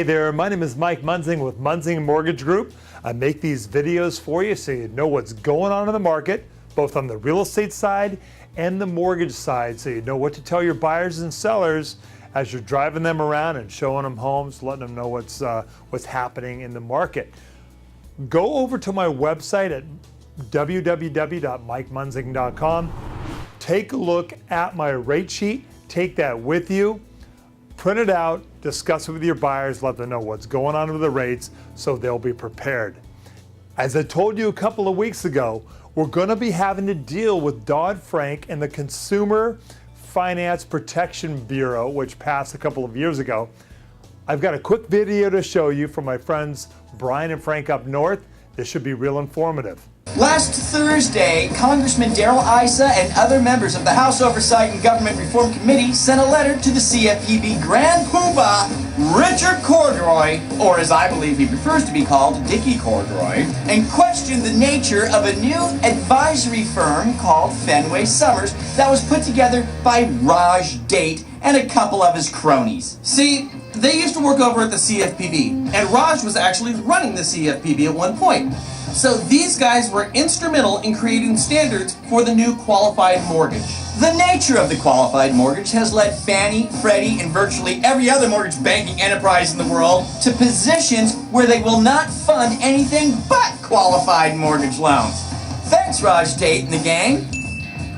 Hey there, my name is Mike Munzing with Munzing Mortgage Group. I make these videos for you so you know what's going on in the market, both on the real estate side and the mortgage side, so you know what to tell your buyers and sellers as you're driving them around and showing them homes, letting them know what's happening in the market. Go over to my website at www.mikemunzing.com. Take a look at my rate sheet, take that with you, print it out, discuss it with your buyers, let them know what's going on with the rates so they'll be prepared. As I told you a couple of weeks ago, we're going to be having to deal with Dodd-Frank and the Consumer Finance Protection Bureau, which passed a couple of years ago. I've got a quick video to show you from my friends Brian and Frank up north. This should be real informative. Last Thursday, Congressman Aliso and other members of the House Oversight and Government Reform Committee sent a letter to the CFPB Grand Poobah, Richard Cordray, or as I believe he prefers to be called, Dickie Cordray, and questioned the nature of a new advisory firm called Fenway Summers that was put together by Raj Date and a couple of his cronies. See, they used to work over at the CFPB, and Raj was actually running the CFPB at one point. So these guys were instrumental in creating standards for the new qualified mortgage. The nature of the qualified mortgage has led Fannie, Freddie, and virtually every other mortgage banking enterprise in the world to positions where they will not fund anything but qualified mortgage loans. Thanks, Raj Date and the gang.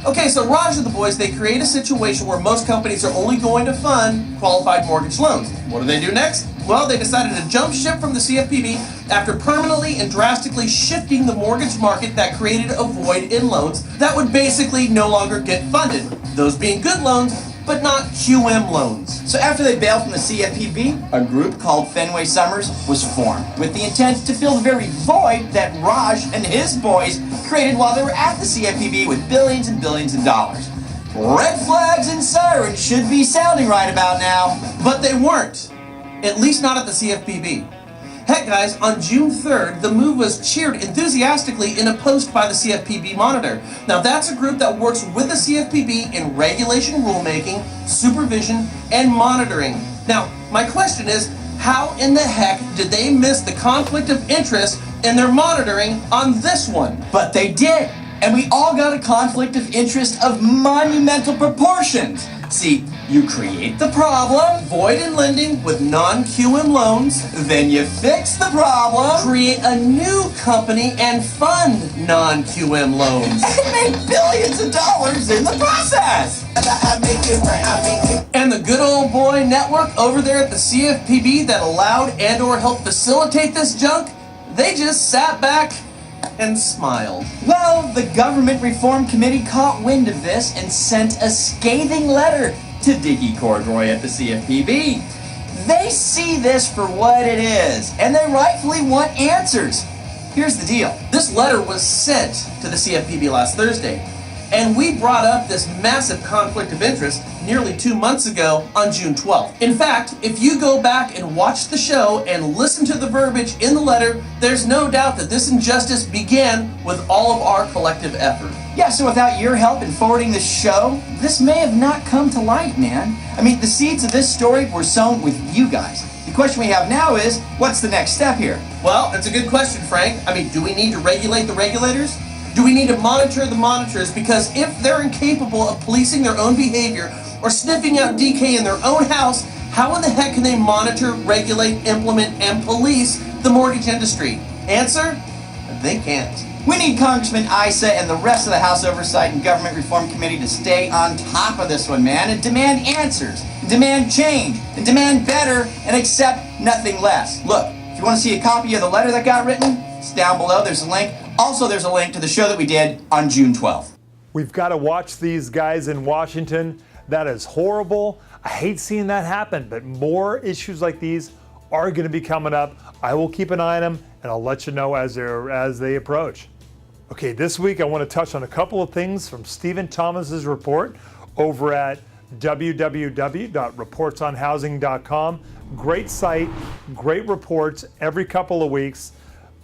Okay, so Raj and the boys, they create a situation where most companies are only going to fund qualified mortgage loans. What do they do next? Well, they decided to jump ship from the CFPB after permanently and drastically shifting the mortgage market that created a void in loans that would basically no longer get funded. Those being good loans, but not QM loans. So after they bailed from the CFPB, a group called Fenway Summers was formed with the intent to fill the very void that Raj and his boys created while they were at the CFPB with billions and billions of dollars. Red flags and sirens should be sounding right about now. But they weren't. At least not at the CFPB. Heck guys, on June 3rd, the move was cheered enthusiastically in a post by the CFPB Monitor. Now that's a group that works with the CFPB in regulation rulemaking, supervision, and monitoring. Now, my question is, how in the heck did they miss the conflict of interest in their monitoring on this one? But they did, and we all got a conflict of interest of monumental proportions. See, you create the problem, Void in lending with non-QM loans. then you fix the problem, Create a new company and fund non-QM loans. and make billions of dollars in the process. And the good old boy network over there at the CFPB that allowed and or helped facilitate this junk, they just sat back and smiled. Well, the Government Reform Committee caught wind of this and sent a scathing letter to Dickie Cordray at the CFPB. They see this for what it is, and they rightfully want answers. Here's the deal. This letter was sent to the CFPB last Thursday, and we brought up this massive conflict of interest nearly 2 months ago on June 12th. In fact, if you go back and watch the show and listen to the verbiage in the letter, there's no doubt that this injustice began with all of our collective effort. Yeah, so without your help in forwarding this show, this may have not come to light, man. I mean, the seeds of this story were sown with you guys. The question we have now is, what's the next step here? Well, that's a good question, Frank. I mean, do we need to regulate the regulators? Do we need to monitor the monitors? Because if they're incapable of policing their own behavior or sniffing out decay in their own house, how in the heck can they monitor, regulate, implement, and police the mortgage industry? Answer? They can't. We need Congressman Aliso and the rest of the House Oversight and Government Reform Committee to stay on top of this one, man, and demand answers, and demand change, and demand better, and accept nothing less. Look, if you want to see a copy of the letter that got written, it's down below. There's a link. Also, there's a link to the show that we did on June 12th. We've got to watch these guys in Washington. That is horrible. I hate seeing that happen, but more issues like these are going to be coming up. I will keep an eye on them, and I'll let you know as they approach. Okay, this week I want to touch on a couple of things from Stephen Thomas's report over at www.reportsonhousing.com. Great site, great reports every couple of weeks.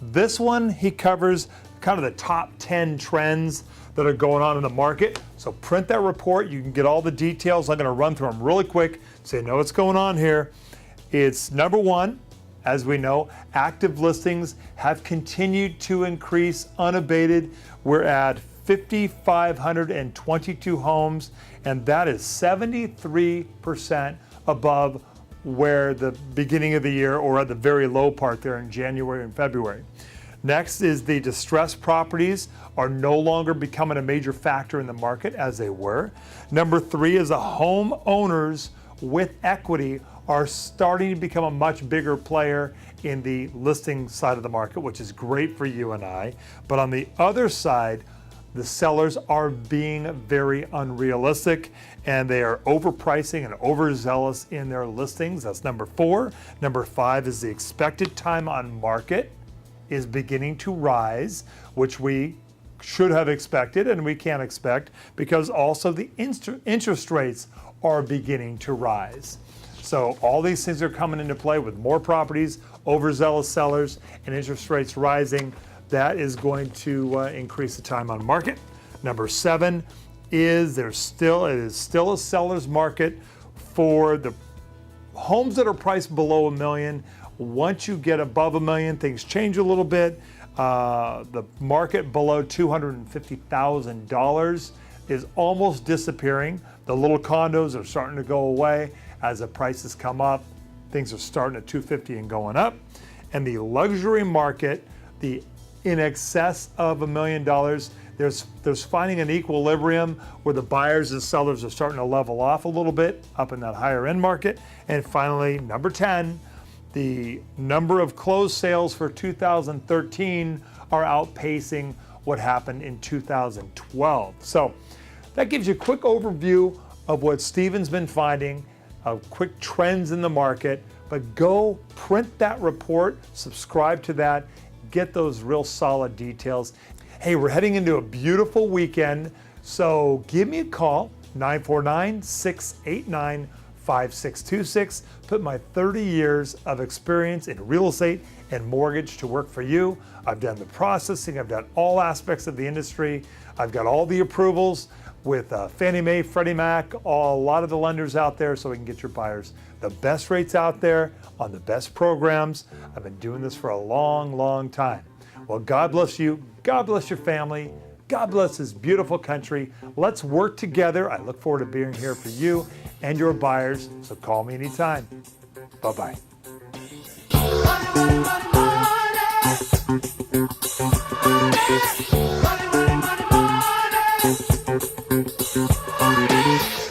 This one, he covers kind of the top 10 trends that are going on in the market. So print that report. You can get all the details. I'm going to run through them really quick so you know what's going on here. It's number one, As we know, active listings have continued to increase unabated. We're at 5,522 homes, and that is 73% above where the beginning of the year, or at the very low part there in January and February. Next is the distressed properties are no longer becoming a major factor in the market as they were. Number 3 is the homeowners with equity are starting to become a much bigger player in the listing side of the market, which is great for you and I. But on the other side, the sellers are being very unrealistic, and they are overpricing and overzealous in their listings. That's number 4. Number 5 is the expected time on market is beginning to rise, which we should have expected and we can't expect, because also the interest rates are beginning to rise. So all these things are coming into play with more properties, overzealous sellers, and interest rates rising. That is going to increase the time on market. Number 7 is it is still a seller's market for the homes that are priced below $1 million. Once you get above $1 million, things change a little bit. The market below $250,000 is almost disappearing. The little condos are starting to go away as the prices come up. Things are starting at $250,000 and going up. And the luxury market, the in excess of $1 million, there's finding an equilibrium where the buyers and sellers are starting to level off a little bit up in that higher end market. And finally, number 10, the number of closed sales for 2013 are outpacing what happened in 2012. So that gives you a quick overview of what Stephen's been finding, quick trends in the market. But go print that report, subscribe to that, get those real solid details. Hey, we're heading into a beautiful weekend, so give me a call, 949-689-5626. Put my 30 years of experience in real estate and mortgage to work for you. I've done the processing, I've done all aspects of the industry. I've got all the approvals with Fannie Mae, Freddie Mac, a lot of the lenders out there, so we can get your buyers the best rates out there on the best programs. I've been doing this for a long, long time. Well, God bless you. God bless your family. God bless this beautiful country. Let's work together. I look forward to being here for you and your buyers, so call me anytime. Bye-bye. Money.